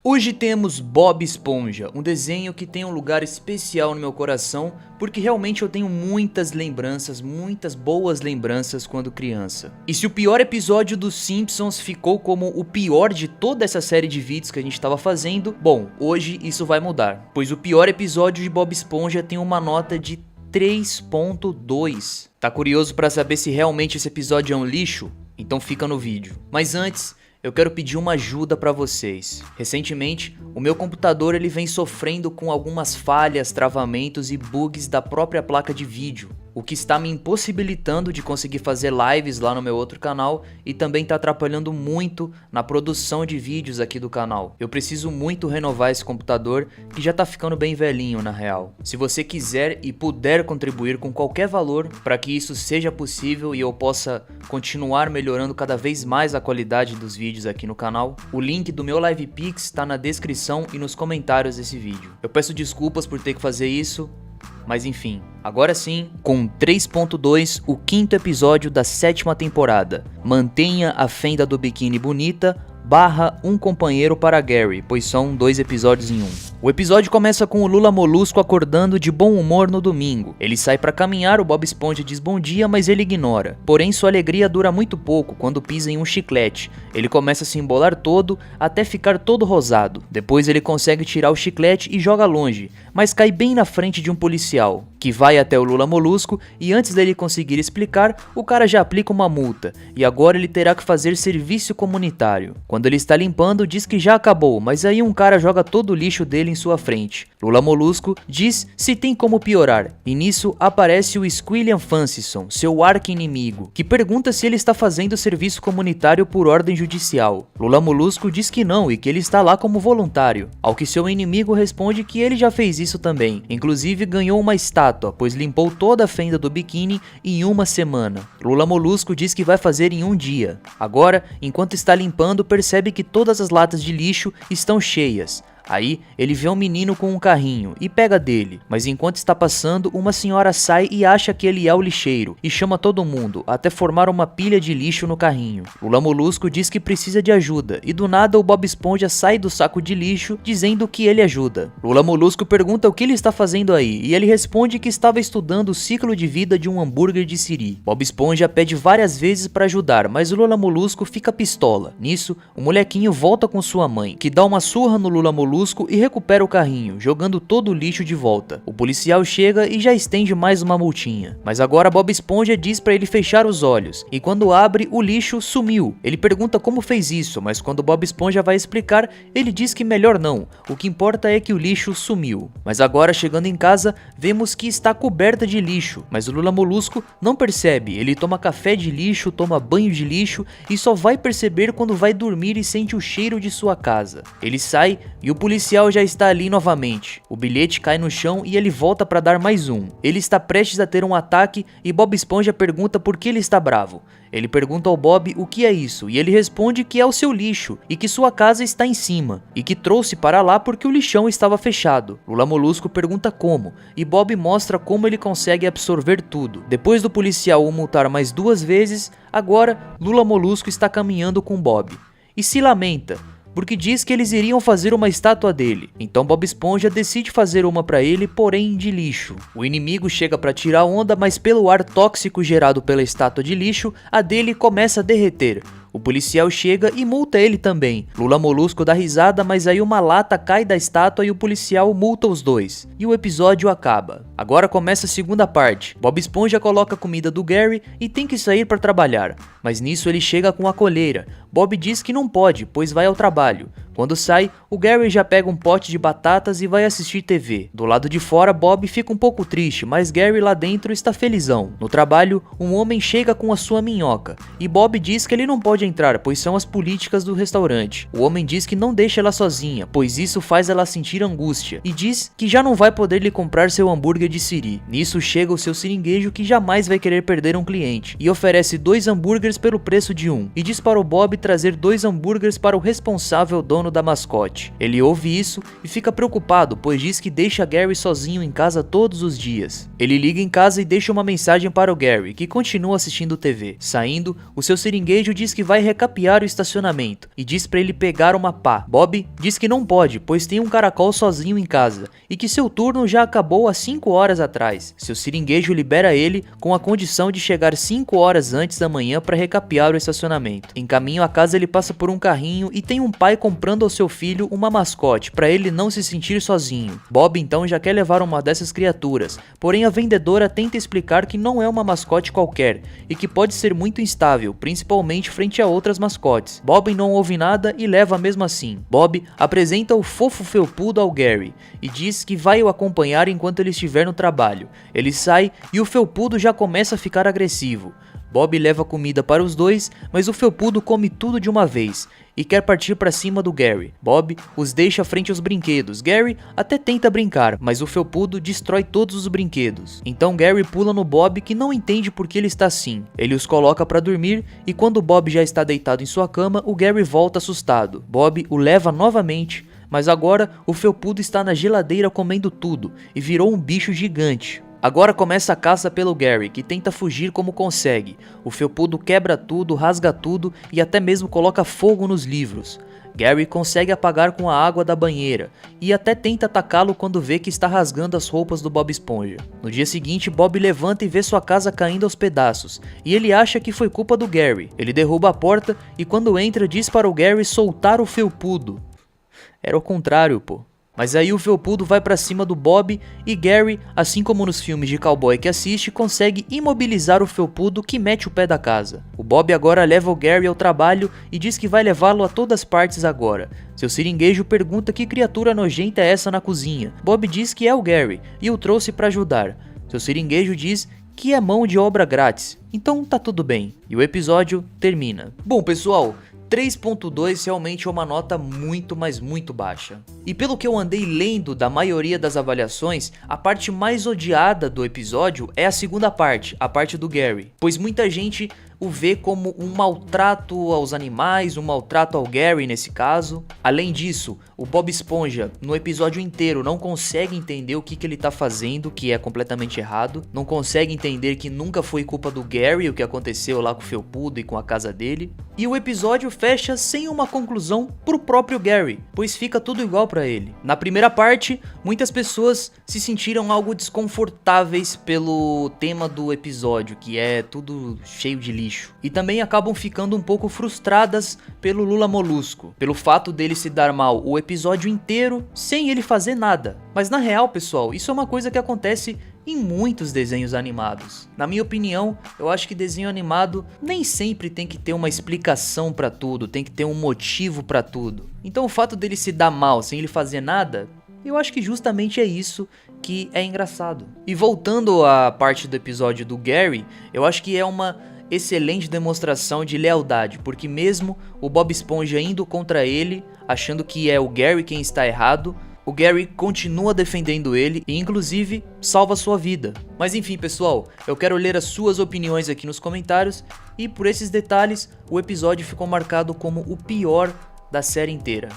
Hoje temos Bob Esponja, um desenho que tem um lugar especial no meu coração, porque realmente eu tenho muitas lembranças, muitas boas lembranças quando criança. E se o pior episódio dos Simpsons ficou como o pior de toda essa série de vídeos que a gente estava fazendo, bom, hoje isso vai mudar, pois o pior episódio de Bob Esponja tem uma nota de 3.2. Tá curioso para saber se realmente esse episódio é um lixo? Então fica no vídeo. Mas antes, eu quero pedir uma ajuda para vocês. Recentemente, o meu computador ele vem sofrendo com algumas falhas, travamentos e bugs da própria placa de vídeo, o que está me impossibilitando de conseguir fazer lives lá no meu outro canal e também está atrapalhando muito na produção de vídeos aqui do canal. Eu preciso muito renovar esse computador que já está ficando bem velhinho na real. Se você quiser e puder contribuir com qualquer valor para que isso seja possível e eu possa continuar melhorando cada vez mais a qualidade dos vídeos aqui no canal, o link do meu LivePix está na descrição e nos comentários desse vídeo. Eu peço desculpas por ter que fazer isso, mas enfim, agora sim, com 3.2, o quinto episódio da 7ª temporada. Mantenha a fenda do biquíni bonita, / um companheiro para Gary, pois são 2 episódios em um. O episódio começa com o Lula Molusco acordando de bom humor no domingo. Ele sai para caminhar, o Bob Esponja diz bom dia, mas ele ignora. Porém, sua alegria dura muito pouco quando pisa em um chiclete. Ele começa a se embolar todo, até ficar todo rosado. Depois ele consegue tirar o chiclete e joga longe, mas cai bem na frente de um policial, que vai até o Lula Molusco e antes dele conseguir explicar, o cara já aplica uma multa, e agora ele terá que fazer serviço comunitário. Quando ele está limpando, diz que já acabou, mas aí um cara joga todo o lixo dele em sua frente. Lula Molusco diz se tem como piorar, e nisso aparece o Squilliam Fancison, seu arqui-inimigo, que pergunta se ele está fazendo serviço comunitário por ordem judicial. Lula Molusco diz que não e que ele está lá como voluntário, ao que seu inimigo responde que ele já fez isso também, inclusive ganhou uma estátua, pois limpou toda a fenda do biquíni em uma semana. Lula Molusco diz que vai fazer em um dia. Agora, enquanto está limpando, percebe que todas as latas de lixo estão cheias. Aí, ele vê um menino com um carrinho e pega dele, mas enquanto está passando, uma senhora sai e acha que ele é o lixeiro e chama todo mundo, até formar uma pilha de lixo no carrinho. Lula Molusco diz que precisa de ajuda e do nada o Bob Esponja sai do saco de lixo dizendo que ele ajuda. Lula Molusco pergunta o que ele está fazendo aí e ele responde que estava estudando o ciclo de vida de um hambúrguer de siri. Bob Esponja pede várias vezes para ajudar, mas o Lula Molusco fica pistola. Nisso, o molequinho volta com sua mãe, que dá uma surra no Lula Molusco e recupera o carrinho, jogando todo o lixo de volta. O policial chega e já estende mais uma multinha. Mas agora Bob Esponja diz para ele fechar os olhos, e quando abre, o lixo sumiu. Ele pergunta como fez isso, mas quando Bob Esponja vai explicar, ele diz que melhor não, o que importa é que o lixo sumiu. Mas agora, chegando em casa, vemos que está coberta de lixo, mas o Lula Molusco não percebe. Ele toma café de lixo, toma banho de lixo e só vai perceber quando vai dormir e sente o cheiro de sua casa. Ele sai e o policial já está ali novamente. O bilhete cai no chão e ele volta para dar mais um. Ele está prestes a ter um ataque e Bob Esponja pergunta por que ele está bravo. Ele pergunta ao Bob o que é isso e ele responde que é o seu lixo e que sua casa está em cima e que trouxe para lá porque o lixão estava fechado. Lula Molusco pergunta como e Bob mostra como ele consegue absorver tudo. Depois do policial o multar mais 2 vezes, agora Lula Molusco está caminhando com Bob e se lamenta, porque diz que eles iriam fazer uma estátua dele. Então Bob Esponja decide fazer uma para ele, porém de lixo. O inimigo chega para tirar onda, mas pelo ar tóxico gerado pela estátua de lixo, a dele começa a derreter. O policial chega e multa ele também. Lula Molusco dá risada, mas aí uma lata cai da estátua e o policial multa os dois. E o episódio acaba. Agora começa a segunda parte. Bob Esponja coloca a comida do Gary e tem que sair para trabalhar. Mas nisso ele chega com a colheira. Bob diz que não pode, pois vai ao trabalho. Quando sai, o Gary já pega um pote de batatas e vai assistir TV. Do lado de fora, Bob fica um pouco triste, mas Gary lá dentro está felizão. No trabalho, um homem chega com a sua minhoca, e Bob diz que ele não pode entrar, pois são as políticas do restaurante. O homem diz que não deixa ela sozinha, pois isso faz ela sentir angústia, e diz que já não vai poder lhe comprar seu hambúrguer de siri. Nisso chega o seu seringuejo que jamais vai querer perder um cliente, e oferece 2 hambúrgueres hambúrgueres pelo preço de um, e diz para o Bob trazer 2 hambúrgueres para o responsável dono da mascote. Ele ouve isso e fica preocupado, pois diz que deixa Gary sozinho em casa todos os dias. Ele liga em casa e deixa uma mensagem para o Gary, que continua assistindo TV. Saindo, o seu seringuejo diz que vai recapear o estacionamento e diz para ele pegar uma pá. Bob diz que não pode, pois tem um caracol sozinho em casa e que seu turno já acabou há 5 horas atrás. Seu seringuejo libera ele com a condição de chegar 5 horas antes da manhã para recapear o estacionamento. Em caminho à casa, ele passa por um carrinho e tem um pai comprando ao seu filho uma mascote para ele não se sentir sozinho. Bob então já quer levar uma dessas criaturas, porém a vendedora tenta explicar que não é uma mascote qualquer e que pode ser muito instável, principalmente frente a outras mascotes. Bob não ouve nada e leva mesmo assim. Bob apresenta o fofo felpudo ao Gary e diz que vai o acompanhar enquanto ele estiver no trabalho. Ele sai e o felpudo já começa a ficar agressivo. Bob leva comida para os dois, mas o felpudo come tudo de uma vez e quer partir para cima do Gary. Bob os deixa frente aos brinquedos. Gary até tenta brincar, mas o felpudo destrói todos os brinquedos. Então Gary pula no Bob, que não entende por que ele está assim. Ele os coloca para dormir e quando Bob já está deitado em sua cama, o Gary volta assustado. Bob o leva novamente, mas agora o felpudo está na geladeira comendo tudo e virou um bicho gigante. Agora começa a caça pelo Gary, que tenta fugir como consegue. O felpudo quebra tudo, rasga tudo e até mesmo coloca fogo nos livros. Gary consegue apagar com a água da banheira e até tenta atacá-lo quando vê que está rasgando as roupas do Bob Esponja. No dia seguinte, Bob levanta e vê sua casa caindo aos pedaços, e ele acha que foi culpa do Gary. Ele derruba a porta e quando entra diz para o Gary soltar o felpudo. Era o contrário, pô. Mas aí o felpudo vai pra cima do Bob e Gary, assim como nos filmes de cowboy que assiste, consegue imobilizar o felpudo, que mete o pé da casa. O Bob agora leva o Gary ao trabalho e diz que vai levá-lo a todas partes agora. Seu seringuejo pergunta que criatura nojenta é essa na cozinha. Bob diz que é o Gary e o trouxe pra ajudar. Seu seringuejo diz que é mão de obra grátis, então tá tudo bem. E o episódio termina. Bom, pessoal, 3.2 realmente é uma nota muito, mas muito baixa. E pelo que eu andei lendo da maioria das avaliações, a parte mais odiada do episódio é a segunda parte, a parte do Gary. Pois muita gente o vê como um maltrato aos animais, um maltrato ao Gary nesse caso. Além disso, o Bob Esponja no episódio inteiro não consegue entender o que ele tá fazendo, que é completamente errado. Não consegue entender que nunca foi culpa do Gary o que aconteceu lá com o felpudo e com a casa dele. E o episódio fecha sem uma conclusão pro próprio Gary, pois fica tudo igual pra ele. Na primeira parte, muitas pessoas se sentiram algo desconfortáveis pelo tema do episódio, que é tudo cheio de lixo. E também acabam ficando um pouco frustradas pelo Lula Molusco, pelo fato dele se dar mal o episódio inteiro sem ele fazer nada. Mas na real, pessoal, isso é uma coisa que acontece em muitos desenhos animados. Na minha opinião, eu acho que desenho animado nem sempre tem que ter uma explicação pra tudo, tem que ter um motivo pra tudo. Então o fato dele se dar mal sem ele fazer nada, eu acho que justamente é isso que é engraçado. E voltando à parte do episódio do Gary, eu acho que é uma excelente demonstração de lealdade, porque mesmo o Bob Esponja indo contra ele, achando que é o Gary quem está errado, o Gary continua defendendo ele e inclusive salva sua vida. Mas enfim, pessoal, eu quero ler as suas opiniões aqui nos comentários e por esses detalhes o episódio ficou marcado como o pior da série inteira.